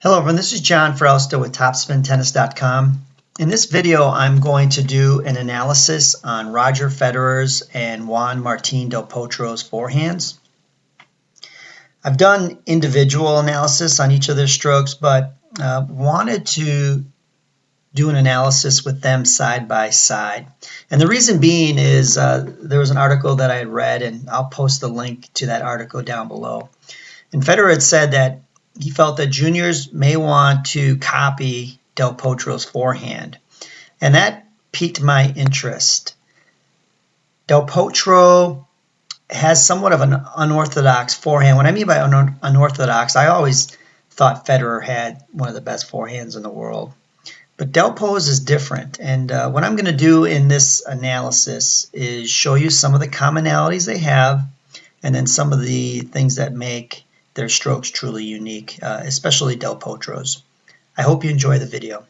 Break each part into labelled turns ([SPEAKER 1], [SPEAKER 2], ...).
[SPEAKER 1] Hello everyone, this is John Frausto with TopSpinTennis.com. In this video, I'm going to do an analysis on Roger Federer's and Juan Martín del Potro's forehands. I've done individual analysis on each of their strokes, but wanted to do an analysis with them side by side. And the reason being is there was an article that I had read, and I'll post the link to that article down below. And Federer had said that he felt that juniors may want to copy Del Potro's forehand. And that piqued my interest. Del Potro has somewhat of an unorthodox forehand. What I mean by unorthodox, I always thought Federer had one of the best forehands in the world. But Del Potro's is different. And what I'm going to do in this analysis is show you some of the commonalities they have and then some of the things that make their strokes truly unique, especially Del Potro's. I hope you enjoy the video.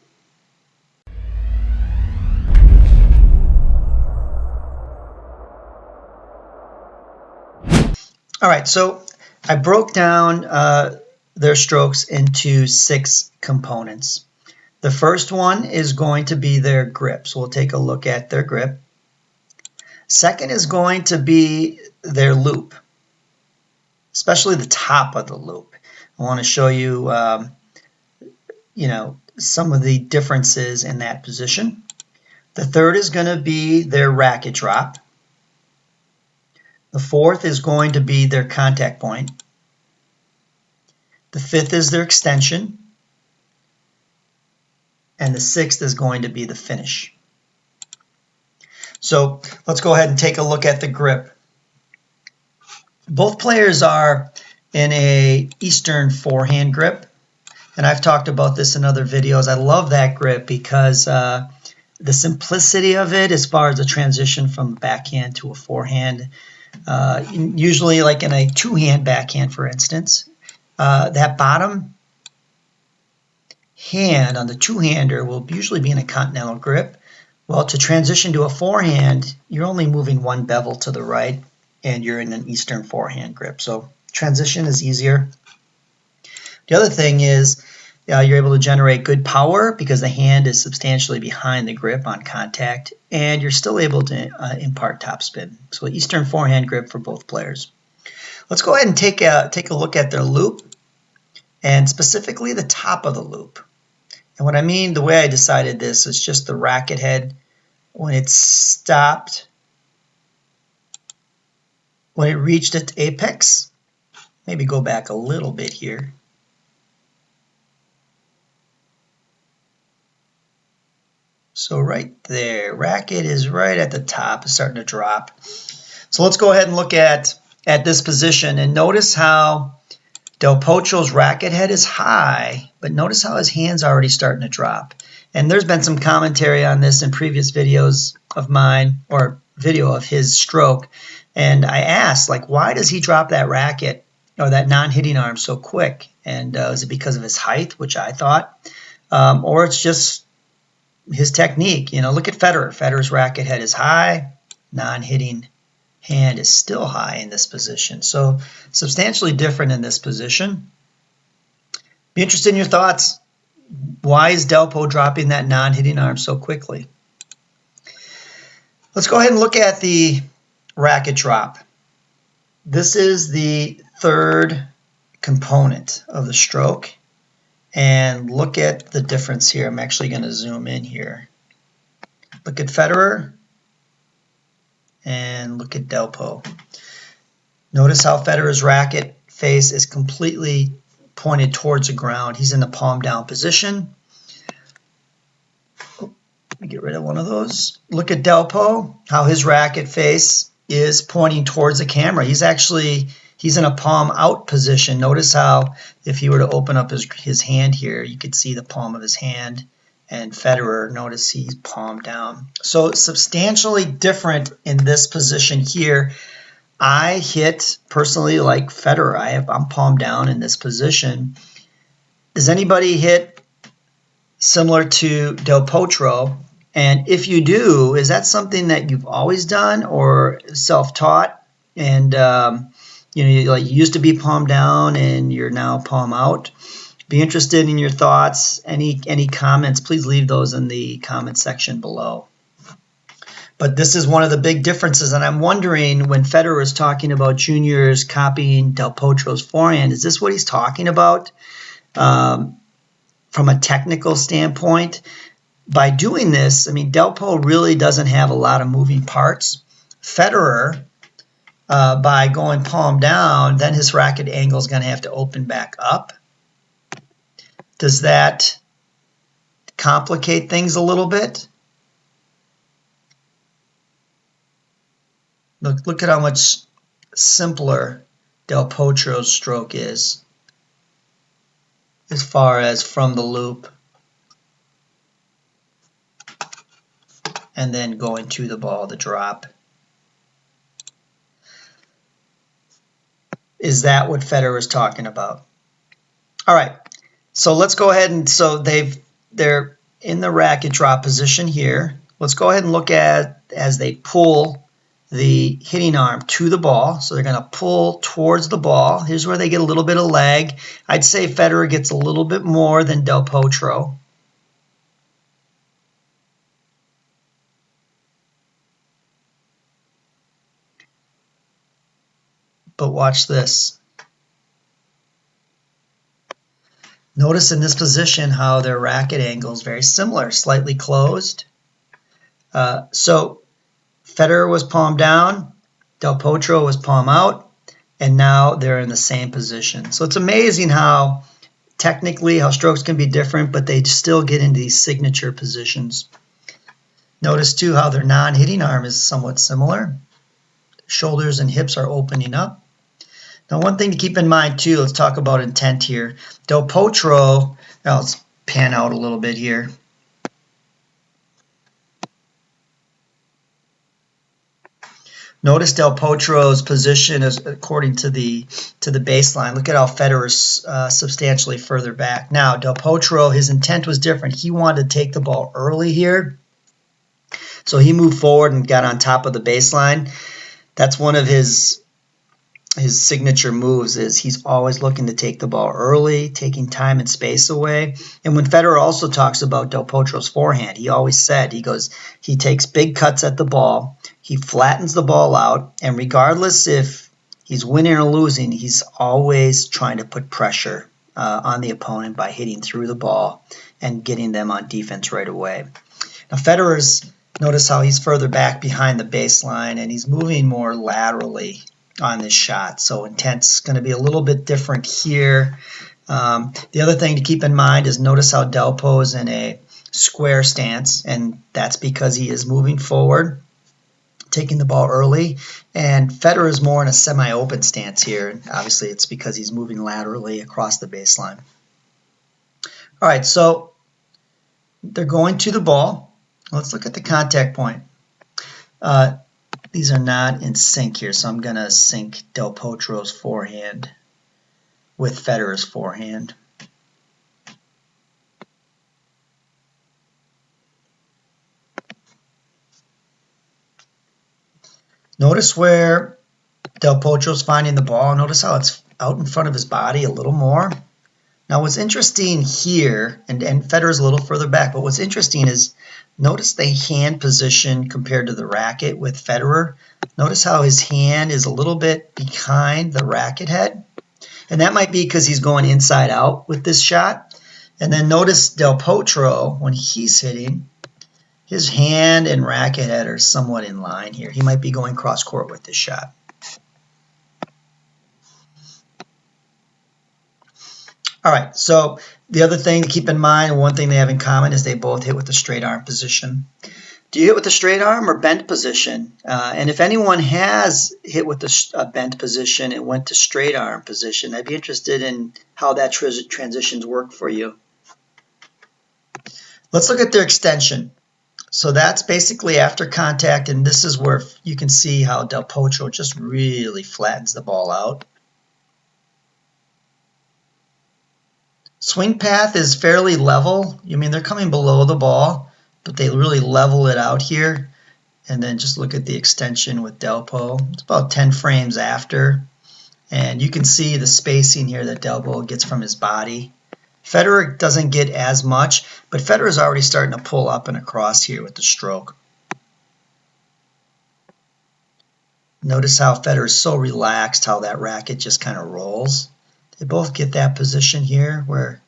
[SPEAKER 1] All right, so I broke down their strokes into 6 components. The first one is going to be their grip, so we'll take a look at their grip. Second is going to be their loop, especially the top of the loop. I want to show you, some of the differences in that position. The third is going to be their racket drop. The fourth is going to be their contact point. The fifth is their extension. And the sixth is going to be the finish. So let's go ahead and take a look at the grip. Both players are in a Eastern forehand grip, and I've talked about this in other videos. I love that grip because the simplicity of it as far as the transition from backhand to a forehand, usually like in a two-hand backhand, for instance, that bottom hand on the two-hander will usually be in a continental grip. Well, to transition to a forehand, you're only moving one bevel to the right, and you're in an Eastern forehand grip. So transition is easier. The other thing is you're able to generate good power because the hand is substantially behind the grip on contact, and you're still able to impart topspin. So Eastern forehand grip for both players. Let's go ahead and take a look at their loop, and specifically the top of the loop. And what I mean, the way I decided this is just the racket head when it stopped. When it reached its apex, maybe go back a little bit here. So right there, racket is right at the top, it's starting to drop. So let's go ahead and look at this position and notice how Del Potro's racket head is high, but notice how his hand's already starting to drop. And there's been some commentary on this in previous videos of mine, or video of his stroke. And I asked, why does he drop that racket or that non-hitting arm so quick? And is it because of his height, which I thought, or it's just his technique? Look at Federer. Federer's racket head is high, non-hitting hand is still high in this position. So substantially different in this position. Be interested in your thoughts. Why is Del Potro dropping that non-hitting arm so quickly? Let's go ahead and look at the racket drop. This is the third component of the stroke. And look at the difference here. I'm actually going to zoom in here. Look at Federer and look at Del Potro. Notice how Federer's racket face is completely pointed towards the ground. He's in the palm down position. Let me get rid of one of those. Look at Del Potro, how his racket face is pointing towards the camera. He's in a palm out position. Notice how if he were to open up his hand here, you could see the palm of his hand. And Federer, notice he's palm down. So substantially different in this position here. I hit personally like Federer. I'm palm down in this position. Does anybody hit similar to Del Potro? And if you do, is that something that you've always done or self-taught? And you used to be palm down and you're now palm out? Be interested in your thoughts. Any comments, please leave those in the comment section below. But this is one of the big differences, and I'm wondering when Federer is talking about juniors copying Del Potro's forehand, is this what he's talking about from a technical standpoint? By doing this, I mean, Del Po really doesn't have a lot of moving parts. Federer, by going palm down, then his racket angle is going to have to open back up. Does that complicate things a little bit? Look at how much simpler Del Potro's stroke is as far as from the loop and then going to the ball, the drop. Is that what Federer is talking about? All right. So let's go ahead and they're in the racket drop position here. Let's go ahead and look at as they pull the hitting arm to the ball. So they're going to pull towards the ball. Here's where they get a little bit of lag. I'd say Federer gets a little bit more than Del Potro. But watch this. Notice in this position how their racket angle is very similar, slightly closed. So Federer was palm down, Del Potro was palm out, and now they're in the same position. So it's amazing how technically how strokes can be different, but they still get into these signature positions. Notice too how their non-hitting arm is somewhat similar. Shoulders and hips are opening up. Now, one thing to keep in mind, too, let's talk about intent here. Del Potro, now let's pan out a little bit here. Notice Del Potro's position is according to the baseline. Look at how Federer's substantially further back. Now, Del Potro, his intent was different. He wanted to take the ball early here. So he moved forward and got on top of the baseline. That's one of his signature moves is he's always looking to take the ball early, taking time and space away. And when Federer also talks about Del Potro's forehand, he always said, he takes big cuts at the ball, he flattens the ball out, and regardless if he's winning or losing, he's always trying to put pressure on the opponent by hitting through the ball and getting them on defense right away. Now Federer's, notice how he's further back behind the baseline and he's moving more laterally on this shot. So intent's going to be a little bit different here. The other thing to keep in mind is notice how Del Po is in a square stance, and that's because he is moving forward, taking the ball early, and Federer is more in a semi-open stance here. And obviously, it's because he's moving laterally across the baseline. All right, so they're going to the ball. Let's look at the contact point. These are not in sync here, so I'm going to sync Del Potro's forehand with Federer's forehand. Notice where Del Potro's finding the ball. Notice how it's out in front of his body a little more. Now what's interesting here, and Federer's a little further back, but what's interesting is notice the hand position compared to the racket with Federer. Notice how his hand is a little bit behind the racket head. And that might be because he's going inside out with this shot. And then notice Del Potro, when he's hitting, his hand and racket head are somewhat in line here. He might be going cross court with this shot. All right, so the other thing to keep in mind, one thing they have in common is they both hit with the straight arm position. Do you hit with the straight arm or bent position? And if anyone has hit with the bent position and went to straight arm position, I'd be interested in how that transitions work for you. Let's look at their extension. So that's basically after contact, and this is where you can see how Del Potro just really flattens the ball out. Swing path is fairly level. I mean, they're coming below the ball, but they really level it out here. And then just look at the extension with Del Po. It's about 10 frames after. And you can see the spacing here that Del Po gets from his body. Federer doesn't get as much, but Federer's already starting to pull up and across here with the stroke. Notice how Federer's so relaxed, how that racket just kind of rolls. They both get that position here where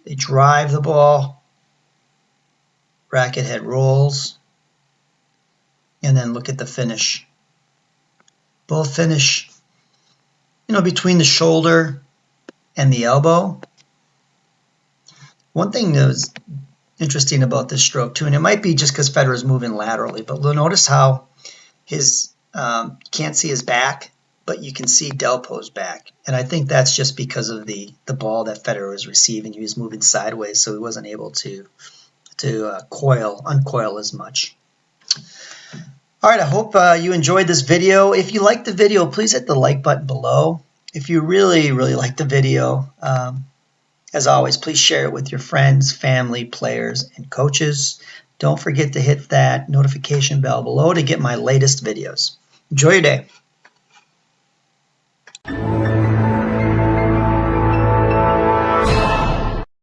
[SPEAKER 1] they drive the ball, racket head rolls, and then look at the finish. Both finish, between the shoulder and the elbow. One thing that was interesting about this stroke too, and it might be just because Federer's moving laterally, but notice how his you can't see his back, but you can see Delpo's back, and I think that's just because of the ball that Federer was receiving. He was moving sideways, so he wasn't able to uncoil as much. All right, I hope you enjoyed this video. If you liked the video, please hit the like button below. If you really like the video, as always, please share it with your friends, family, players, and coaches. Don't forget to hit that notification bell below to get my latest videos. Enjoy your day.